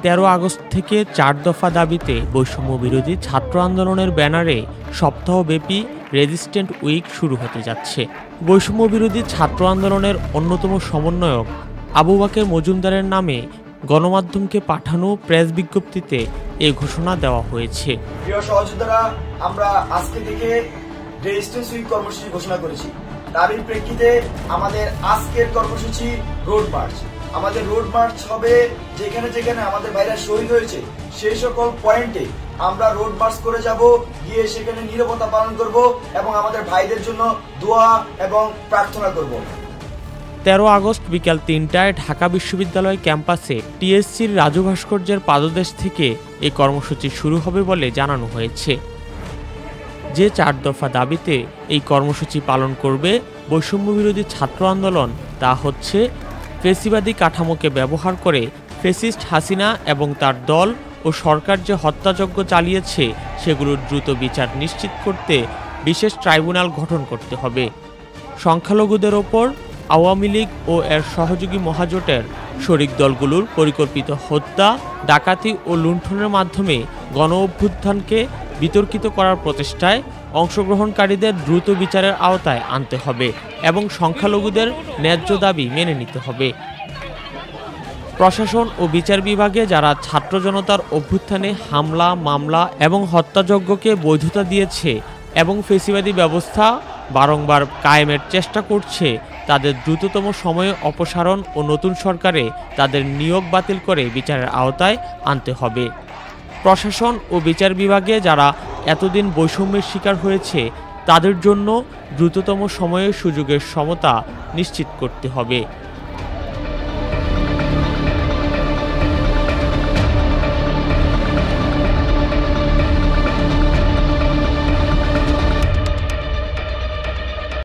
13 August থেকে 4 দফা দাবিতে বৈষম্য বিরোধী ছাত্র আন্দোলনের ব্যানারে সপ্তাহব্যাপী রেজিস্ট্যান্ট উইক শুরু হতে যাচ্ছে। বৈষম্য বিরোধী ছাত্র আন্দোলনের অন্যতম সমন্বয়ক আবু বাকের মজুমদারের নামে গণমাধ্যমকে পাঠানো প্রেস বিজ্ঞপ্তিতে এই ঘোষণা দেওয়া হয়েছে। প্রিয় সহযোদ্ধারা, আমরা আজকে থেকে রেজিস্ট্যান্স উইক কর্মসূচি ঘোষণা করেছি। তারই প্রেক্ষিতে আমাদের আজকের কর্মসূচি রোড মার্চ। আমাদের রোড মার্চ হবে যেখানে যেখানে আমাদের ভাইরা শহীদ হয়েছে সেই সকল পয়েন্টে আমরা রোড মার্চ করে যাব, গিয়ে সেখানে নীরবতা পালন করব এবং আমাদের ভাইদের জন্য দোয়া এবং প্রার্থনা করব। 13 আগস্ট বিকাল 3টায় ঢাকা বিশ্ববিদ্যালয় ক্যাম্পাসে টিএসসির রাজু ভাস্কর্যের পাদদেশ থেকে এই কর্মসূচি শুরু হবে বলে জানানো হয়েছে। যে 4 দফা দাবিতে এই কর্মসূচি পালন করবে বৈষম্য বিরোধী ছাত্র আন্দোলন তা হচ্ছে ফেসিবাদী কাঠামোকে ব্যবহার করে ফ্যাসিস্ট হাসিনা এবং তার দল ও সরকার যে হত্যাযজ্ঞ চালিয়েছে সেগুলোর দ্রুত বিচার নিশ্চিত করতে বিশেষ ট্রাইব্যুনাল গঠন করতে হবে। সংখ্যালঘুদের ওপর আওয়ামী লীগ ও এর সহযোগী মহাজোটের শরিক দলগুলোর পরিকল্পিত হত্যা, ডাকাতি ও লুণ্ঠনের মাধ্যমে গণ অভ্যুত্থানকে বিতর্কিত করার প্রচেষ্টায় অংশগ্রহণকারীদের দ্রুত বিচারের আওতায় আনতে হবে এবং সংখ্যালঘুদের ন্যায্য দাবি মেনে নিতে হবে। প্রশাসন ও বিচার বিভাগে যারা ছাত্র জনতার অভ্যুত্থানে হামলা, মামলা এবং হত্যাযজ্ঞকে বৈধতা দিয়েছে এবং ফেসিবাদী ব্যবস্থা বারংবার কায়েমের চেষ্টা করছে তাদের দ্রুততম সময়ে অপসারণ ও নতুন সরকারে তাদের নিয়োগ বাতিল করে বিচারের আওতায় আনতে হবে। প্রশাসন ও বিচার বিভাগে যারা এতদিন বৈষম্যের শিকার হয়েছে তাদের জন্য দ্রুততম সময়ে সুযোগের সমতা নিশ্চিত করতে হবে।